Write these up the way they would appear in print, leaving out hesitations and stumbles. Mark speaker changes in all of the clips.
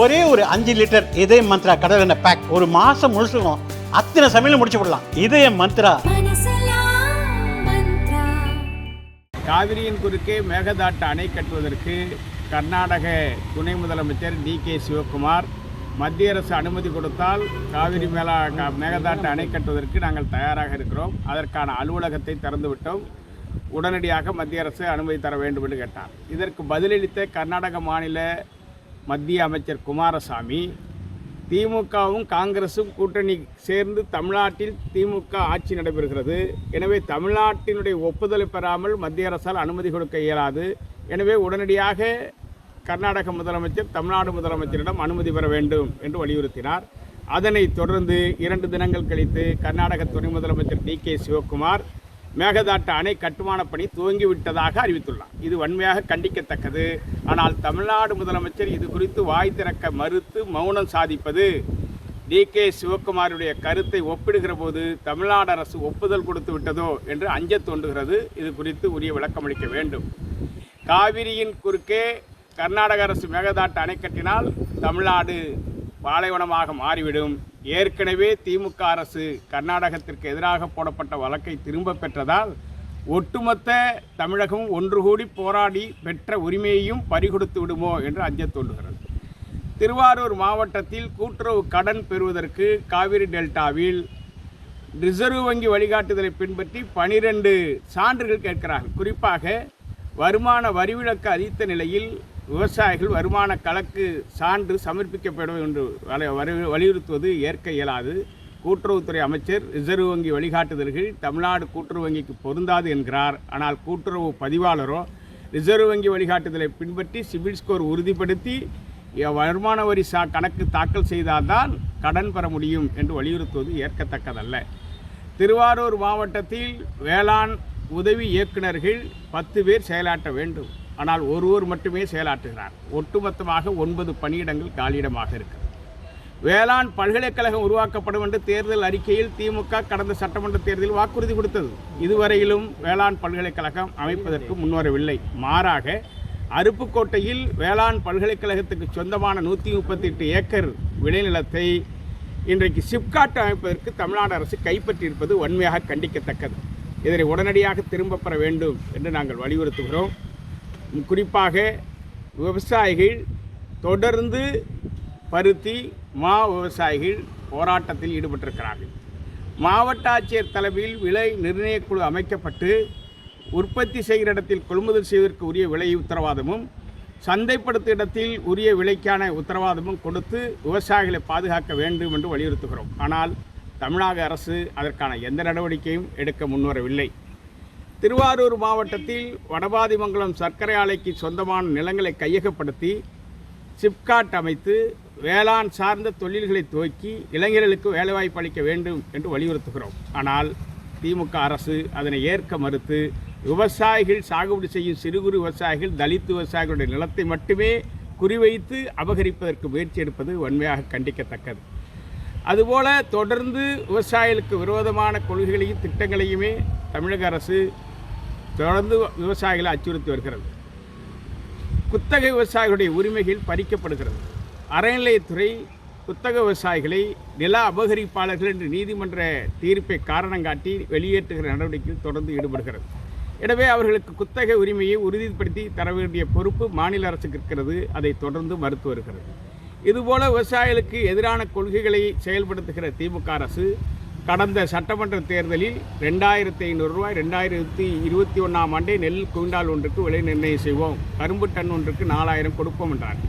Speaker 1: ஒரே ஒரு 5 லிட்டர் இதய மந்த்ரா கடல் எண்ணெய் பேக் ஒரு மாசம் முழுசுக்கும் அத்தனை சமையல் முடிச்சு விடலாம். இதய மந்த்ரா.
Speaker 2: காவிரியின் குறுக்கே மேகதாட்டு அணை கட்டுவதற்கு கர்நாடக துணை முதலமைச்சர் டி.கே. சிவக்குமார் மத்திய அரசு அனுமதி கொடுத்தால் காவிரி மேகதாட்டு அணை கட்டுவதற்கு நாங்கள் தயாராக இருக்கிறோம், அதற்கான அலுவலகத்தை திறந்துவிட்டோம், உடனடியாக மத்திய அரசு அனுமதி தர வேண்டும் என்று கேட்டார். இதற்கு பதிலளித்த கர்நாடக மாநில மத்திய அமைச்சர் குமாரசாமி, திமுகவும் காங்கிரசும் கூட்டணி சேர்ந்து தமிழ்நாட்டில் திமுக ஆட்சி நடைபெறுகிறது, எனவே தமிழ்நாட்டினுடைய ஒப்புதலை பெறாமல் மத்திய அரசால் அனுமதி கொடுக்க இயலாது, எனவே உடனடியாக கர்நாடக முதலமைச்சர் தமிழ்நாடு முதலமைச்சரிடம் அனுமதி பெற வேண்டும் என்று வலியுறுத்தினார். அதனைத் தொடர்ந்து 2 தினங்கள் கழித்து கர்நாடக துணை முதலமைச்சர் டி.கே. சிவக்குமார் மேகதாட்டு அணை கட்டுமான பணி துவங்கிவிட்டதாக அறிவித்துள்ளார். இது வன்மையாக கண்டிக்கத்தக்கது. ஆனால் தமிழ்நாடு முதலமைச்சர் இது குறித்து வாய் திறக்க மறுத்து மௌனம் சாதிப்பது டி.கே. சிவக்குமாருடைய கருத்தை ஒப்பிடுகிற போது தமிழ்நாடு அரசு ஒப்புதல் கொடுத்து விட்டதோ என்று அஞ்ச தோன்றுகிறது. இது குறித்து உரிய விளக்கமளிக்க வேண்டும். காவிரியின் குறுக்கே கர்நாடக அரசு மேகதாட்டு அணை கட்டினால் தமிழ்நாடு பாலைவனமாக மாறிவிடும். ஏற்கனவே திமுக அரசு கர்நாடகத்திற்கு எதிராக போடப்பட்ட வழக்கை திரும்ப பெற்றதால் ஒட்டுமொத்த தமிழகம் ஒன்று கூடி போராடி பெற்ற உரிமையையும் பறிகொடுத்து விடுமோ என்று அஞ்ச தோன்றுகிறது. திருவாரூர் மாவட்டத்தில் கூட்டுறவு கடன் பெறுவதற்கு காவிரி டெல்டாவில் ரிசர்வ் வங்கி வழிகாட்டுதலை பின்பற்றி 12 சான்றுகள் கேட்கிறார்கள். குறிப்பாக வருமான வரிவிலக்கு அளித்த நிலையில் விவசாயிகள் வருமான கணக்கு சான்று சமர்ப்பிக்கப்படும் என்று வலியுறுத்துவது ஏற்க இயலாது. கூட்டுறவுத்துறை அமைச்சர் ரிசர்வ் வங்கி வழிகாட்டுதல்கள் தமிழ்நாடு கூட்டுறவு வங்கிக்கு பொருந்தாது என்கிறார். ஆனால் கூட்டுறவு பதிவாளரோ ரிசர்வ் வங்கி வழிகாட்டுதலை பின்பற்றி சிபில் ஸ்கோர் உறுதிப்படுத்தி வருமான வரி கணக்கு தாக்கல் செய்தால்தான் கடன் பெற முடியும் என்று வலியுறுத்துவது ஏற்கத்தக்கதல்ல. திருவாரூர் மாவட்டத்தில் வேளாண் உதவி இயக்குநர்கள் 10 பேர் செயலாற்ற வேண்டும், ஆனால் ஒருவர் மட்டுமே செயலாற்றுகிறார். ஒட்டுமொத்தமாக 9 பணியிடங்கள் காலியிடமாக இருக்கிறது. வேளாண் பல்கலைக்கழகம் உருவாக்கப்படும் என்று தேர்தல் அறிக்கையில் திமுக கடந்த சட்டமன்ற தேர்தலில் வாக்குறுதி கொடுத்தது. இதுவரையிலும் வேளாண் பல்கலைக்கழகம் அமைப்பதற்கு முன்வரவில்லை. மாறாக அருப்புக்கோட்டையில் வேளாண் பல்கலைக்கழகத்துக்கு சொந்தமான 138 ஏக்கர் விளைநிலத்தை இன்றைக்கு சிப்காட் அமைப்பதற்கு தமிழ்நாடு அரசு கைப்பற்றியிருப்பது வன்மையாக கண்டிக்கத்தக்கது. இதனை உடனடியாக திரும்ப பெற வேண்டும் என்று நாங்கள் வலியுறுத்துகிறோம். குறிப்பாக விவசாயிகள் தொடர்ந்து பருத்தி மா விவசாயிகள் போராட்டத்தில் ஈடுபட்டிருக்கிறார்கள். மாவட்ட ஆட்சியர் தலைமையில் விலை நிர்ணயக்குழு அமைக்கப்பட்டு உற்பத்தி செய்கிற இடத்தில் கொள்முதல் செய்வதற்கு உரிய விலை உத்தரவாதமும் சந்தைப்படுத்தும் இடத்தில் உரிய விலைக்கான உத்தரவாதமும் கொடுத்து விவசாயிகளை பாதுகாக்க வேண்டும் என்று வலியுறுத்துகிறோம். ஆனால் தமிழக அரசு அதற்கான எந்த நடவடிக்கையும் எடுக்க முன்வரவில்லை. திருவாரூர் மாவட்டத்தில் வடபாதிமங்கலம் சர்க்கரை ஆலைக்கு சொந்தமான நிலங்களை கையகப்படுத்தி சிப்காட் அமைத்து வேளாண் சார்ந்த தொழில்களை துவக்கி இளைஞர்களுக்கு வேலைவாய்ப்பு அளிக்க வேண்டும் என்று வலியுறுத்துகிறோம். ஆனால் திமுக அரசு அதனை ஏற்க மறுத்து விவசாயிகள் சாகுபடி செய்யும் சிறு குறு விவசாயிகள் தலித் விவசாயிகளுடைய நிலத்தை மட்டுமே குறிவைத்து அபகரிப்பதற்கு முயற்சி எடுப்பது வன்மையாக கண்டிக்கத்தக்கது. அதுபோல தொடர்ந்து விவசாயிகளுக்கு விரோதமான கொள்கைகளையும் திட்டங்களையுமே தமிழக அரசு தொடர்ந்து விவசாயிகளை அச்சுறுத்தி வருகிறது. குத்தகை விவசாயிகளுடைய உரிமைகள் பறிக்கப்படுகிறது. அறநிலையத்துறை குத்தக விவசாயிகளை நில அபகரிப்பாளர்கள் என்று நீதிமன்ற தீர்ப்பை காரணம் காட்டி வெளியேற்றுகிற நடவடிக்கையில் தொடர்ந்து ஈடுபடுகிறது. எனவே அவர்களுக்கு குத்தகை உரிமையை உறுதிப்படுத்தி தர வேண்டிய பொறுப்பு மாநில அரசுக்கு இருக்கிறது. அதை தொடர்ந்து மறுத்து வருகிறது. இதுபோல விவசாயிகளுக்கு எதிரான கொள்கைகளை செயல்படுத்துகிற திமுக அரசு கடந்த சட்டமன்ற தேர்தலில் 2500 ரூபாய் 2021ஆம் ஆண்டே நெல் குவிண்டால் ஒன்றுக்கு விலை நிர்ணயம் செய்வோம், கரும்பு டன் ஒன்றுக்கு 4000 கொடுப்போம் என்றார்.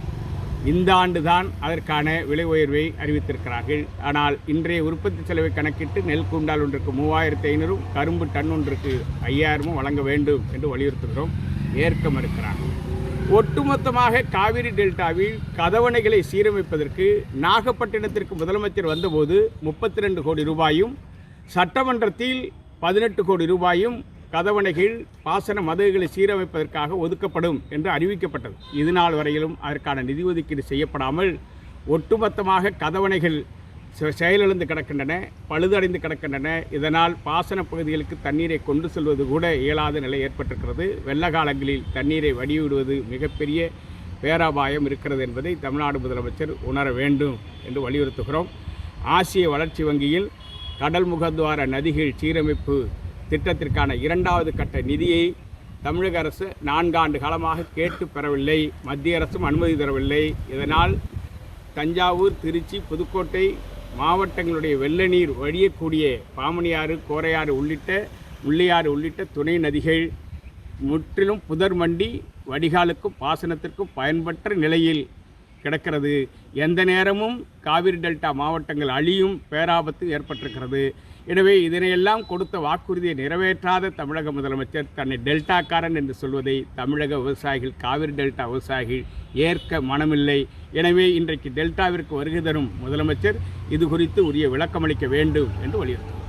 Speaker 2: இந்த ஆண்டு தான் அதற்கான விலை உயர்வை அறிவித்திருக்கிறார்கள். ஆனால் இன்றைய உற்பத்தி செலவை கணக்கிட்டு நெல் குவிண்டால் ஒன்றுக்கு 3500, கரும்பு டன் ஒன்றுக்கு 5000 வழங்க வேண்டும் என்று வலியுறுத்துகிறோம். ஏற்க மறுக்கிறார்கள். ஒட்டுமொத்தமாக காவிரி டெல்டாவில் கதவணைகளை சீரமைப்பதற்கு நாகப்பட்டினத்திற்கு முதலமைச்சர் வந்தபோது 32 கோடி ரூபாயும் சட்டமன்றத்தில் 18 கோடி ரூபாயும் கதவணைகள் பாசன மதகுகளை சீரமைப்பதற்காக ஒதுக்கப்படும் என்று அறிவிக்கப்பட்டது. இதுநாள் வரையிலும் அதற்கான நிதி ஒதுக்கீடு செய்யப்படாமல் ஒட்டுமொத்தமாக கதவணைகள் செயலிழந்து கிடக்கின்றன, பழுதடைந்து கிடக்கின்றன. இதனால் பாசன பகுதிகளுக்கு தண்ணீரை கொண்டு செல்வது கூட இயலாத நிலை ஏற்பட்டிருக்கிறது. வெள்ள காலங்களில் தண்ணீரை வடிவிடுவது மிகப்பெரிய பேராபாயம் இருக்கிறது என்பதை தமிழ்நாடு முதலமைச்சர் உணர வேண்டும் என்று வலியுறுத்துகிறோம். ஆசிய வளர்ச்சி வங்கியில் கடல் முகத்வார நதிகள் சீரமைப்பு திட்டத்திற்கான 2வது கட்ட நிதியை தமிழக அரசு 4 ஆண்டு காலமாக கேட்டு பெறவில்லை. மத்திய அரசும் அனுமதி தரவில்லை. இதனால் தஞ்சாவூர், திருச்சி, புதுக்கோட்டை மாவட்டங்களுடைய வெள்ள நீர் வழியக்கூடிய பாமணியாறு, கோரையாறு உள்ளிட்ட முள்ளியாறு உள்ளிட்ட துணை நதிகள் முற்றிலும் புதர் மண்டி வடிகாலுக்கும் பாசனத்திற்கும் பயன்பற்ற நிலையில் கிடக்கிறது. எந்த நேரமும் காவிரி டெல்டா மாவட்டங்கள் அழியும் பேராபத்து ஏற்பட்டிருக்கிறது. எனவே இதனையெல்லாம் கொடுத்த வாக்குறுதியை நிறைவேற்றாத தமிழக முதலமைச்சர் தன்னை டெல்டாக்காரன் என்று சொல்வதை தமிழக விவசாயிகள், காவிரி டெல்டா விவசாயிகள் ஏற்க மனமில்லை. எனவே இன்றைக்கு டெல்டாவிற்கு வருகை தரும் முதலமைச்சர் இது குறித்து உரிய விளக்கமளிக்க வேண்டும் என்று வலியுறுத்தினார்.